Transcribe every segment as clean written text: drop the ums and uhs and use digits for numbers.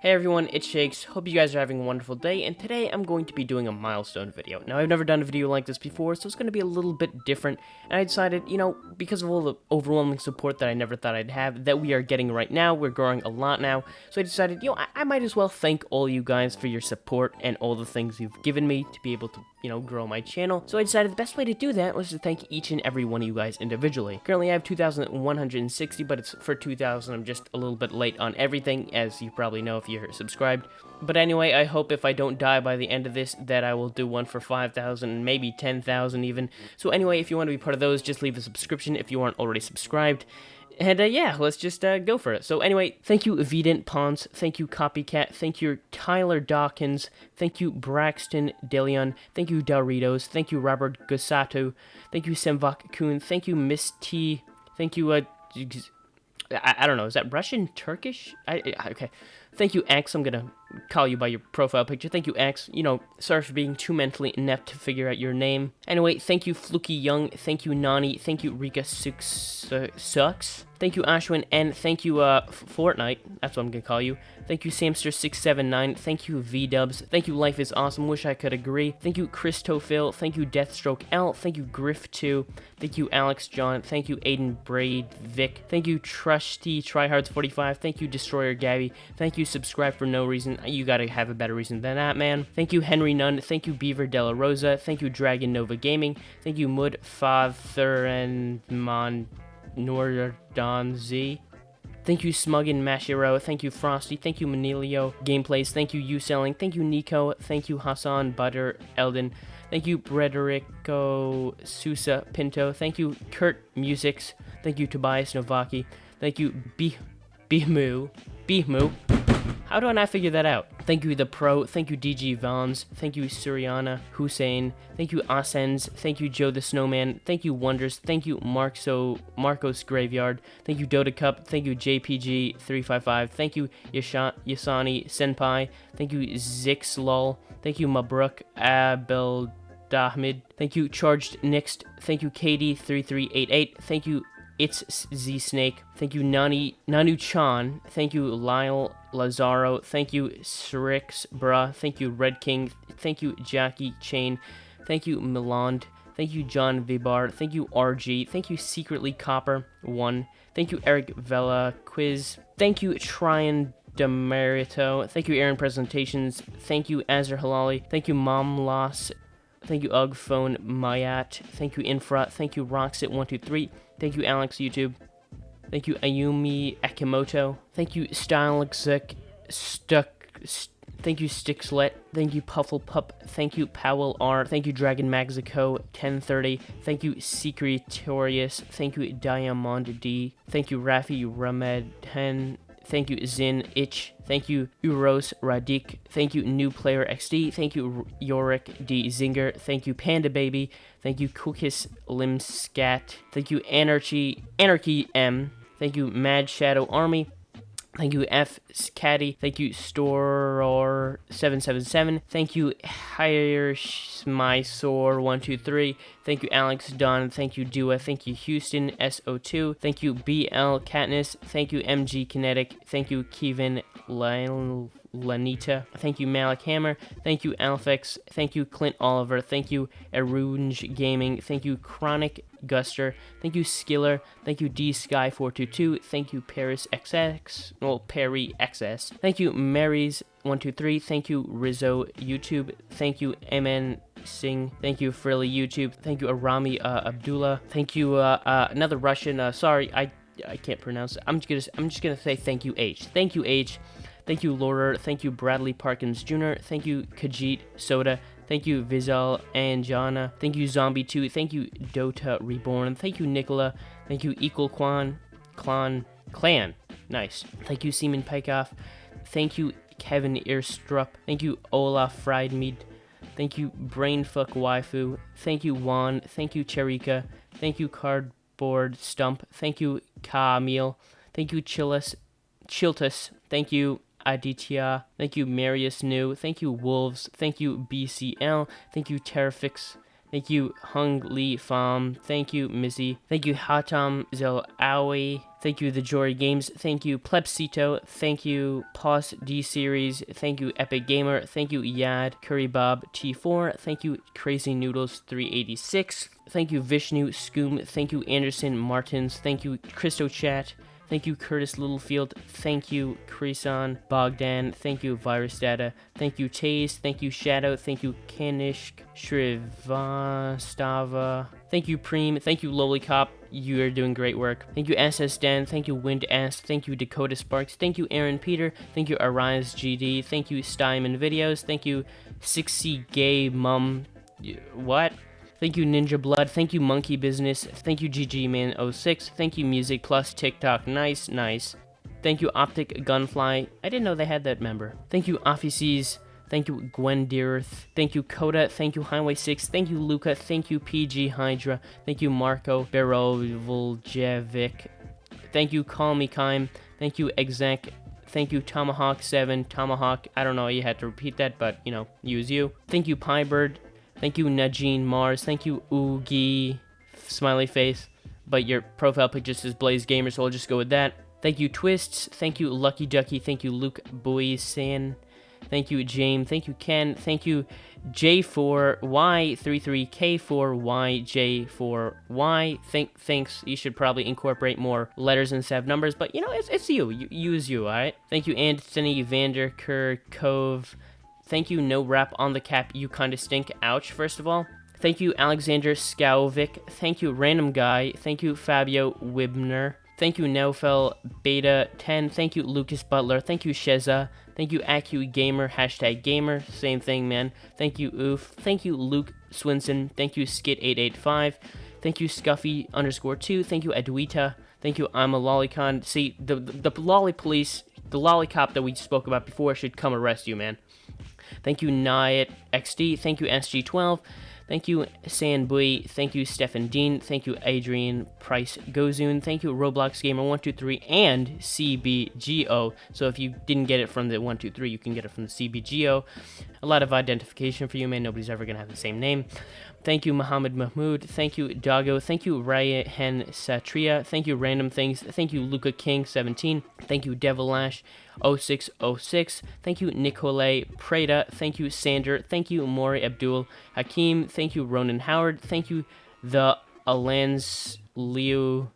Hey everyone, it's Shakes. Hope you guys are having a wonderful day, and today I'm going to be doing a milestone video. Now, I've never done a video like this before, so it's going to be a little bit different, and I decided, because of all the overwhelming support that I never thought I'd have, that we are getting right now, we're growing a lot now, so I decided, I might as well thank all you guys for your support and all the things you've given me to be able to, grow my channel. So I decided the best way to do that was to thank each and every one of you guys individually. Currently, I have 2,160, but it's for 2,000. I'm just a little bit late on everything, as you probably know if you're subscribed. But anyway, I hope if I don't die by the end of this, that I will do one for 5,000, maybe 10,000 even. So anyway, if you want to be part of those, just leave a subscription if you aren't already subscribed. And yeah, let's just go for it. So anyway, thank you Vident Pons, thank you Copycat, thank you Tyler Dawkins, thank you Braxton Deleon, thank you Doritos, thank you Robert Gusato, thank you Semvok Kun, thank you Miss T, thank you I don't know, is that Russian, Turkish? Okay. Thank you, X. I'm gonna call you by your profile picture. Thank you, X. Sorry for being too mentally inept to figure out your name. Anyway, thank you, Fluky Young. Thank you, Nani. Thank you, Rika Sucks. Thank you, Ashwin. And thank you, Fortnite. That's what I'm gonna call you. Thank you, Samster679. Thank you, V-Dubs. Thank you, Life is Awesome. Wish I could agree. Thank you, Christophil. Thank you, Deathstroke L. Thank you, Griff2. Thank you, Alex John. Thank you, Aiden Braid Vic. Thank you, Trusty Tryhards45. Thank you, Destroyer Gabby. Thank you, Subscribe for no reason. You gotta have a better reason than that, man. Thank you, Henry Nunn. Thank you, Beaver Della Rosa. Thank you, Dragon Nova Gaming. Thank you, Mud Father and Mon Nordon Z. Thank you, Smuggin Mashiro. Thank you, Frosty. Thank you, Manilio Gameplays. Thank you, You Selling. Thank you, Nico. Thank you, Hassan Butter Eldon. Thank you, Brederico Sousa Pinto. Thank you, Kurt Musics. Thank you, Tobias Novaki. Thank you, Bimu. How do I not figure that out? Thank you, The Pro. Thank you, DG Vons. Thank you, Suriana Hussein. Thank you, Asens. Thank you, Joe the Snowman. Thank you, Wonders. Thank you, Marcos Graveyard. Thank you, Dota Cup. Thank you, JPG355. Thank you, Yasani Senpai. Thank you, Zixlol. Thank you, Mabruk Abeldahmid. Thank you, Charged Next. Thank you, KD3388. Thank you, It's Z Snake. Thank you, Nanu Chan. Thank you, Lyle Lazaro. Thank you, Srix Bruh. Thank you, Red King. Thank you, Jackie Chain. Thank you, Miland. Thank you, John Vibar. Thank you, RG. Thank you, Secretly Copper 1. Thank you, Eric Vela Quiz. Thank you, Tryon Demerito. Thank you, Aaron Presentations. Thank you, Azar Halali. Thank you, Mom Loss. Thank you, Ugphone Mayat. Thank you, Infra. Thank you, Roxit123. Thank you, Alex YouTube. Thank you, Ayumi Akimoto. Thank you, Stylexec Thank you, Stixlet. Thank you, Pufflepup. Thank you, Powell R. Thank you, Dragon Maxico 1030. Thank you, Secretorius. Thank you, Diamond D. Thank you, Rafi Ramedhen. Thank you, Zin Itch. Thank you, Uros Radik. Thank you, New Player XD. Thank you, Yorick D Zinger. Thank you, Panda Baby. Thank you, Kukis Limscat. Thank you, Anarchy M. Thank you, Mad Shadow Army. Thank you, F Caddy. Thank you, Storor777. Thank you, Hirschmysore123. Thank you, Alex Don. Thank you, Dua. Thank you, Houston SO2. Thank you, BL Katniss. Thank you, MG Kinetic. Thank you, Kevin Lanita. Thank you, Malik Hammer. Thank you, Alfex. Thank you, Clint Oliver. Thank you, Arunge Gaming. Thank you, Chronic Guster. Thank you, Skiller. Thank you, DSky422. Thank you, Paris XX. Well, Perry XS. Thank you, Marys123. Thank you, Rizzo YouTube. Thank you, MN Singh. Thank you, Frilly YouTube. Thank you, Arami Abdullah. Thank you, another Russian. Sorry, I can't pronounce it. I'm just gonna say thank you, H. Thank you, H. Thank you, Laurer. Thank you, Bradley Parkins Jr. Thank you, Kajit Soda. Thank you, Vizal Anjana. Thank you, Zombie2. Thank you, Dota Reborn. Thank you, Nicola. Thank you, Equal Clan. Nice. Thank you, Seaman Pikeoff. Thank you, Kevin Earstrup. Thank you, Olaf Friedmead. Thank you, Brainfuck Waifu. Thank you, Juan. Thank you, Cherika. Thank you, Cardboard Stump. Thank you, Camille. Thank you, Chiltus. Thank you, Aditya. Thank you, Marius New. Thank you, Wolves. Thank you, BCL. Thank you, Terrafix. Thank you, Hung Lee Pham. Thank you, Mizzy. Thank you, Hatam Zelawi. Thank you, The Jory Games. Thank you, Plebsito. Thank you, Pos D Series. Thank you, Epic Gamer. Thank you, Yad, Curry Bob T4. Thank you, Crazy Noodles 386. Thank you, Vishnu Scoom. Thank you, Anderson Martins. Thank you, Christo Chat. Thank you, Curtis Littlefield. Thank you, Krisan Bogdan. Thank you, Virus Data. Thank you, Chase. Thank you, Shadow. Thank you, Kanishk Shrivastava. Thank you, Preem. Thank you, Lolicop. You are doing great work. Thank you, SS Dan. Thank you, Wind Ass. Thank you, Dakota Sparks. Thank you, Aaron Peter. Thank you, Arise GD. Thank you, Steinman Videos. Thank you, 6C Gay Mum. What? Thank you, Ninja Blood. Thank you, Monkey Business. Thank you, GGMan06. Thank you, Music Plus TikTok. Nice. Thank you, Optic Gunfly. I didn't know they had that member. Thank you, Offices. Thank you, Gwen Dearth. Thank you, Coda. Thank you, Highway 6. Thank you, Luca. Thank you, PG Hydra. Thank you, Marco Berovoljevic. Thank you, Call Me Kime. Thank you, Exec. Thank you, Tomahawk7. Tomahawk. I don't know, you had to repeat that, but, use you. Thank you, Piebird. Thank you, Najeen Mars. Thank you, Oogie, smiley face. But your profile picture just says Blaze Gamer, so I'll just go with that. Thank you, Twists. Thank you, Lucky Ducky. Thank you, Luke Boysan. Thank you, James. Thank you, Ken. Thank you, J4Y33K4YJ4Y. Thanks. You should probably incorporate more letters instead of numbers, but it's you. Use you, alright? Thank you, Anthony Vander Cove. Thank you, No Rap on the Cap, You Kinda Stink. Ouch, first of all. Thank you, Alexander Skowvik. Thank you, Random Guy. Thank you, Fabio Wibner. Thank you, Neofel Beta 10. Thank you, Lucas Butler. Thank you, Sheza. Thank you, AcuGamer, #gamer. Same thing, man. Thank you, Oof. Thank you, Luke Swinson. Thank you, Skit885. Thank you, Scuffy_2. Thank you, Edwita. Thank you, I'm a Lolicon. See, the Lolly Police, the Lolicop that we spoke about before should come arrest you, man. Thank you, Nyat XD. Thank you, SG12. Thank you, Sanbui. Thank you, Stefan Dean. Thank you, Adrian Price Gozun. Thank you, Roblox Gamer 123 and CBGO. So if you didn't get it from the 123, you can get it from the CBGO. A lot of identification for you, man. Nobody's ever going to have the same name. Thank you, Muhammad Mahmood. Thank you, Doggo. Thank you, Ryan Satria. Thank you, Random Things. Thank you, Luca King 17. Thank you, Devil Ash 0606. Thank you, Nicolay Prada. Thank you, Sander. Thank you, Maury Abdul Hakim. Thank you, Ronan Howard. Thank you, the Alans Liu,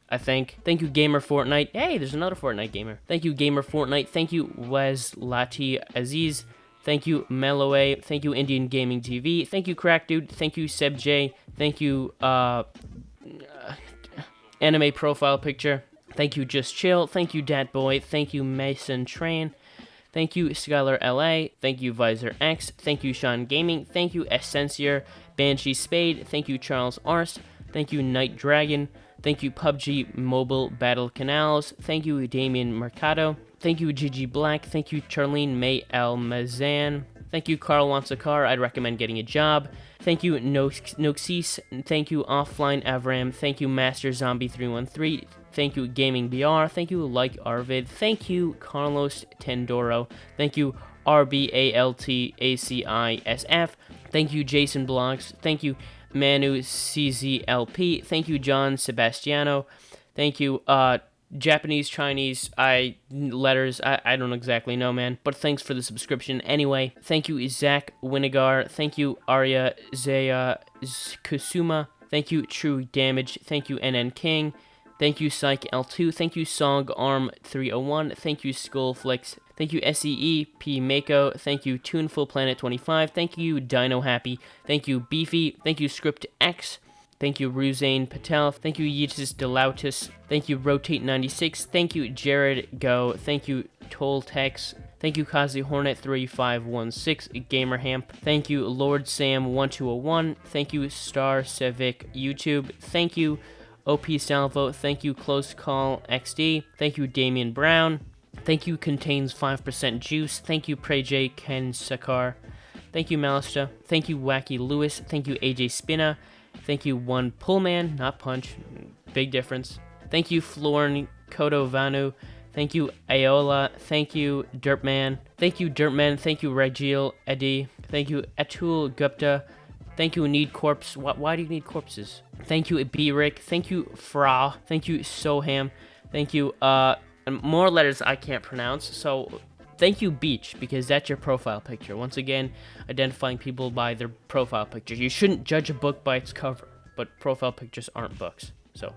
I think. Thank you, Gamer Fortnite. Hey, there's another Fortnite gamer. Thank you, Gamer Fortnite. Thank you, Wes Lati Aziz. Thank you, Melloway. Thank you, Indian Gaming TV. Thank you, Crack Dude. Thank you, Seb J. Thank you, Anime Profile Picture. Thank you, Just Chill. Thank you, Dat Boy. Thank you, Mason Train. Thank you, Skylar LA. Thank you, Visor X. Thank you, Sean Gaming. Thank you, Essensier, Banshee Spade. Thank you, Charles Arst. Thank you, Night Dragon. Thank you, PUBG Mobile Battle Canals. Thank you, Damien Mercado. Thank you, Gigi Black. Thank you, Charlene May Almazan. Thank you, Carl Wants a Car. I'd recommend getting a job. Thank you, Noxis. Thank you, Offline Avram. Thank you, Master Zombie 313. Thank you, Gaming BR. Thank you, Like Arvid. Thank you, Carlos Tendoro. Thank you, RBALTACISF. Thank you, Jason Blogs. Thank you, Manu CZLP. Thank you, John Sebastiano. Thank you, Japanese, Chinese, letters, I don't exactly know, man. But thanks for the subscription anyway. Thank you, Zach Winigar. Thank you, Arya Zaya Kusuma. Thank you, True Damage. Thank you, NN King. Thank you, Psych L2. Thank you, Song Arm 301. Thank you, Skullflix. Thank you, SEE P Mako. Thank you, Tuneful Planet 25. Thank you, Dino Happy. Thank you, Beefy. Thank you, Script X. Thank you, Ruzane Patel. Thank you, Yeetus Delautis. Thank you, Rotate96. Thank you, Jared Go. Thank you, Toltex. Thank you, Kazi Hornet 3516 Gamerhamp. Thank you, Lord Sam 1201. Thank you, Star Civic YouTube. Thank you, OP Salvo. Thank you, Close Call XD. Thank you, Damian Brown. Thank you, Contains 5% Juice. Thank you, PrayJ Ken Sakar. Thank you, Malista. Thank you, Wacky Lewis. Thank you, AJ Spina. Thank you, One Pullman, not Punch, big difference. Thank you, Florin Kodovanu. Thank you, Aola. Thank you, Dirtman. Thank you, Dirtman. Thank you, Ragil Eddy. Thank you, Atul Gupta. Thank you, Need Corpse. Why do you need corpses? Thank you, B-Rick. Thank you, Fra. Thank you, Soham. Thank you, and more letters I can't pronounce, so thank you, Beach, because that's your profile picture. Once again, identifying people by their profile picture. You shouldn't judge a book by its cover, but profile pictures aren't books, so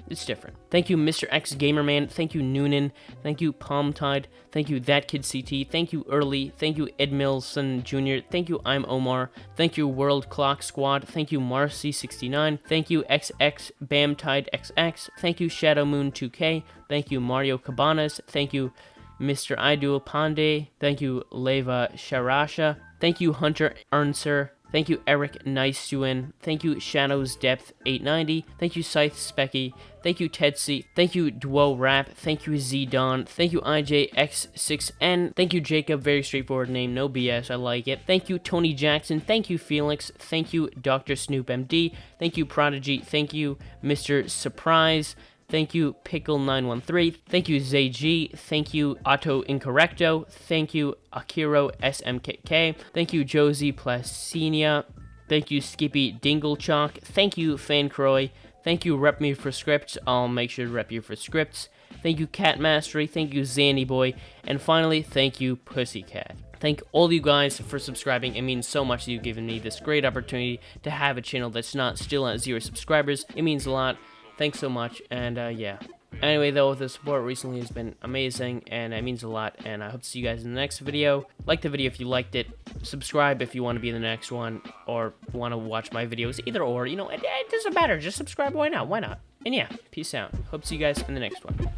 it's different. Thank you, Mr. X Gamerman. Thank you, Noonan. Thank you, Palm Tide. Thank you, That Kid CT. Thank you, Early. Thank you, Ed Milson Jr. Thank you, I'm Omar. Thank you, World Clock Squad. Thank you, Marcy69. Thank you, XX Bamtide XX. Thank you, Shadow Moon 2K. Thank you, Mario Cabanas. Thank you, Mr. Idul Pandey. Thank you, Leva Sharasha. Thank you, Hunter Ernser. Thank you, Eric Niceuen. Thank you, Shadows Depth 890. Thank you, Scythe Specky. Thank you, Tedsy. Thank you, Duo Rap. Thank you, Z Don. Thank you, IJX6N. Thank you, Jacob. Very straightforward name. No BS. I like it. Thank you, Tony Jackson. Thank you, Felix. Thank you, Dr. Snoop MD. Thank you, Prodigy. Thank you, Mr. Surprise. Thank you, Pickle913. Thank you, ZayG. Thank you, Auto Incorrecto. Thank you, Akiro SMKK. Thank you, Josie Placinia. Thank you, Skippy Dinglechalk. Thank you, Fancroy. Thank you, Rep Me for Scripts. I'll make sure to rep you for scripts. Thank you, Cat Mastery. Thank you, Zanny Boy. And finally, thank you, Pussycat. Thank all you guys for subscribing. It means so much that you've given me this great opportunity to have a channel that's not still at 0 subscribers. It means a lot. Thanks so much, and yeah. Anyway, though, the support recently has been amazing, and it means a lot, and I hope to see you guys in the next video. Like the video if you liked it, subscribe if you want to be in the next one, or want to watch my videos, either or, you know, it doesn't matter, just subscribe, why not, and yeah, peace out. Hope to see you guys in the next one.